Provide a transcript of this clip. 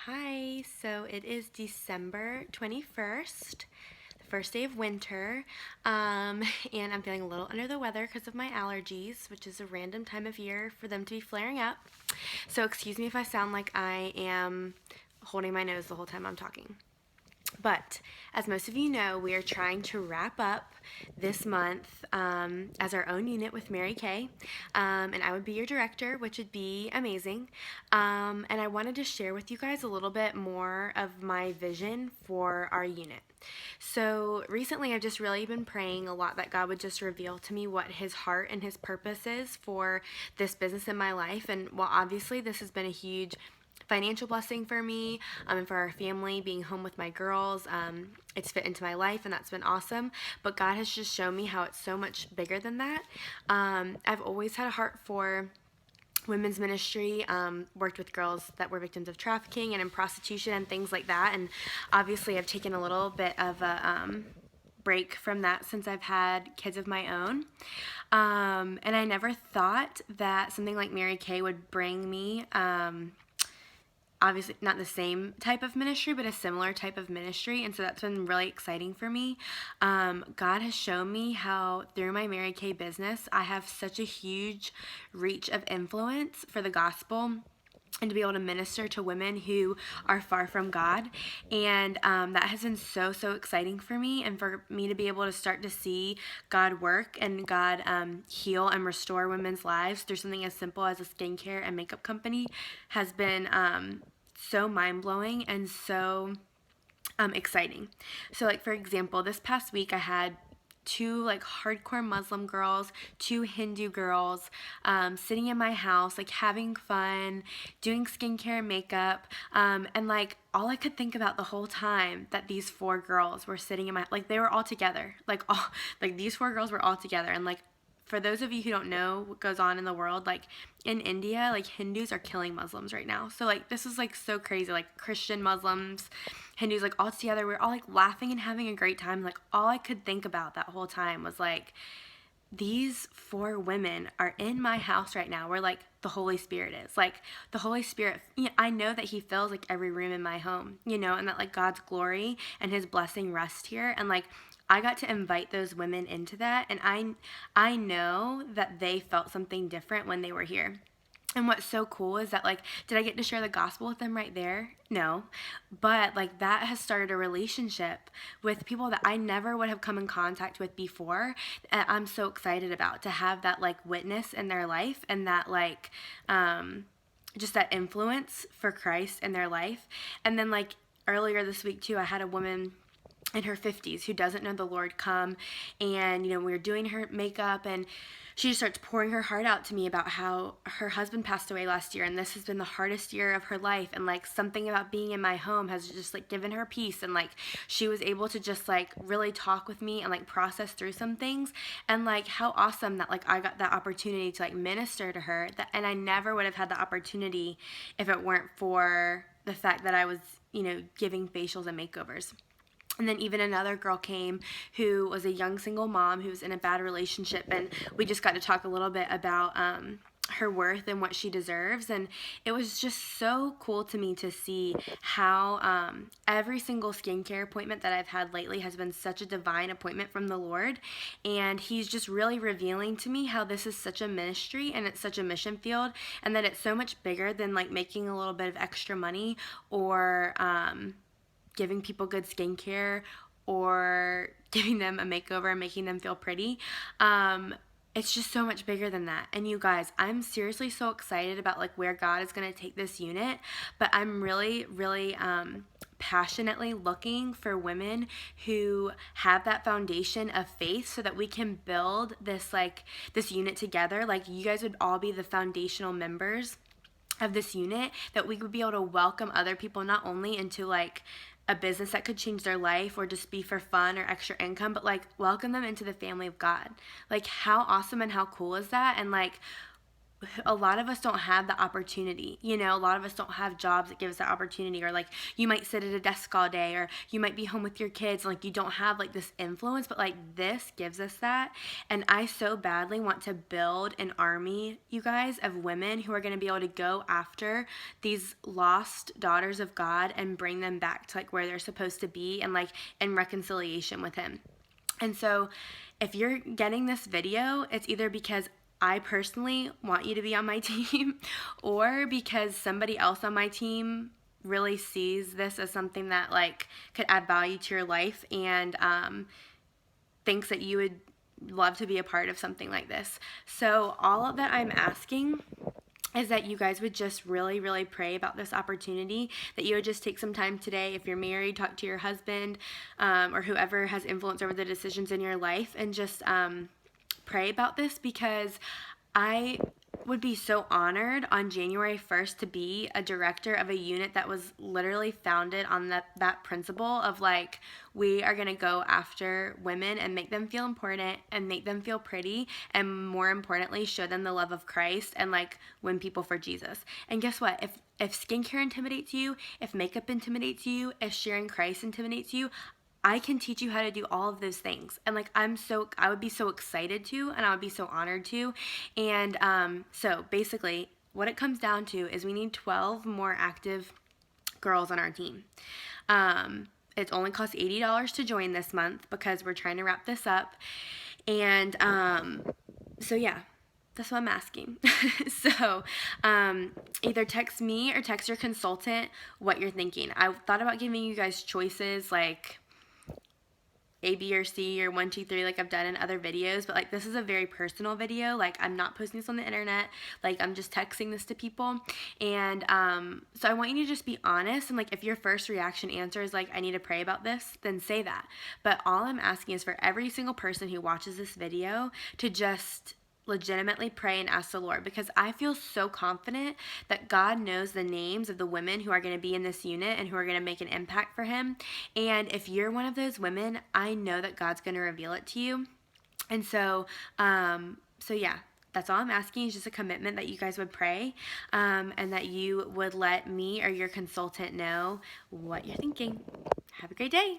Hi, so it is December 21st, the first day of winter, and I'm feeling a little under the weather because of my allergies, which is a random time of year for them to be flaring up. So excuse me if I sound like I am holding my nose the whole time I'm talking. But as most of you know, we are trying to wrap up this month as our own unit with Mary Kay. And I would be your director, which would be amazing. And I wanted to share with you guys a little bit more of my vision for our unit. So recently, I've just really been praying a lot that God would just reveal to me what His heart and His purpose is for this business in my life. And while obviously this has been a huge financial blessing for me and for our family being home with my girls, it's fit into my life and that's been awesome, but God has just shown me how it's so much bigger than that. I've always had a heart for women's ministry, worked with girls that were victims of trafficking and in prostitution and things like that, and obviously I've taken a little bit of a break from that since I've had kids of my own. And I never thought that something like Mary Kay would bring me obviously not the same type of ministry, but a similar type of ministry. And so that's been really exciting for me. God has shown me how through my Mary Kay business, I have such a huge reach of influence for the gospel and to be able to minister to women who are far from God. And that has been so exciting for me, and for me to be able to start to see God work and God heal and restore women's lives through something as simple as a skincare and makeup company has been so mind-blowing and so exciting. So like for example, this past week I had two like hardcore Muslim girls, two Hindu girls, sitting in my house, like having fun, doing skincare and makeup, and like all I could think about the whole time that these four girls were sitting in my, like they were all together, like all, like these four girls were all together, and like for those of you who don't know what goes on in the world, like in India, like Hindus are killing Muslims right now. So like this is like so crazy, like Christian Muslims, Hindus, like all together. We're all like laughing and having a great time. Like all I could think about that whole time was like, these four women are in my house right now where like the Holy Spirit is. Like the Holy Spirit, you know, I know that He fills like every room in my home, you know, and that like God's glory and His blessing rest here. And like I got to invite those women into that, and I know that they felt something different when they were here. And what's so cool is that, like, did I get to share the gospel with them right there? No. But, like, that has started a relationship with people that I never would have come in contact with before. I'm so excited about to have that, like, witness in their life, and that, like, just that influence for Christ in their life. And then, like, earlier this week, too, I had a woman in her 50s who doesn't know the Lord come, and you know, we were doing her makeup, and she just starts pouring her heart out to me about how her husband passed away last year, and this has been the hardest year of her life, and like something about being in my home has just like given her peace, and like she was able to just like really talk with me and like process through some things. And like how awesome that like I got that opportunity to like minister to her, that, and I never would have had the opportunity if it weren't for the fact that I was, you know, giving facials and makeovers. And then even another girl came who was a young single mom who was in a bad relationship, and we just got to talk a little bit about her worth and what she deserves. And it was just so cool to me to see how every single skincare appointment that I've had lately has been such a divine appointment from the Lord. And He's just really revealing to me how this is such a ministry and it's such a mission field, and that it's so much bigger than like making a little bit of extra money or giving people good skincare or giving them a makeover and making them feel pretty. It's just so much bigger than that. And you guys, I'm seriously so excited about like where God is going to take this unit, but I'm really passionately looking for women who have that foundation of faith so that we can build this like this unit together. Like you guys would all be the foundational members of this unit, that we would be able to welcome other people not only into like a business that could change their life or just be for fun or extra income, but like welcome them into the family of God. Like how awesome and how cool is that? And like a lot of us don't have the opportunity. You know, a lot of us don't have jobs that give us that opportunity, or like you might sit at a desk all day, or you might be home with your kids, and like you don't have like this influence, but like this gives us that. And I so badly want to build an army, you guys, of women who are going to be able to go after these lost daughters of God and bring them back to like where they're supposed to be, and like in reconciliation with him. And so if you're getting this video, it's either because I personally want you to be on my team, or because somebody else on my team really sees this as something that like could add value to your life, and thinks that you would love to be a part of something like this. So all of that I'm asking is that you guys would just really, really pray about this opportunity, that you would just take some time today. If you're married, talk to your husband, or whoever has influence over the decisions in your life, and just pray about this, because I would be so honored on January 1st to be a director of a unit that was literally founded on that principle of like, we are going to go after women and make them feel important and make them feel pretty, and more importantly, show them the love of Christ and like win people for Jesus. And guess what? If skincare intimidates you, if makeup intimidates you, if sharing Christ intimidates you, I can teach you how to do all of those things. And like, I would be so excited to, and I would be so honored to. And so basically, what it comes down to is we need 12 more active girls on our team. It only costs $80 to join this month because we're trying to wrap this up. And so yeah, that's what I'm asking. So either text me or text your consultant what you're thinking. I thought about giving you guys choices like A, B, or C, or 1, 2, 3, like I've done in other videos, but like this is a very personal video. Like, I'm not posting this on the internet. Like, I'm just texting this to people. And so I want you to just be honest, and like if your first reaction answer is like, I need to pray about this, then say that. But all I'm asking is for every single person who watches this video to just legitimately pray and ask the Lord, because I feel so confident that God knows the names of the women who are going to be in this unit and who are going to make an impact for him. And if you're one of those women, I know that God's going to reveal it to you. And so yeah, that's all I'm asking, is just a commitment that you guys would pray, and that you would let me or your consultant know what you're thinking. Have a great day.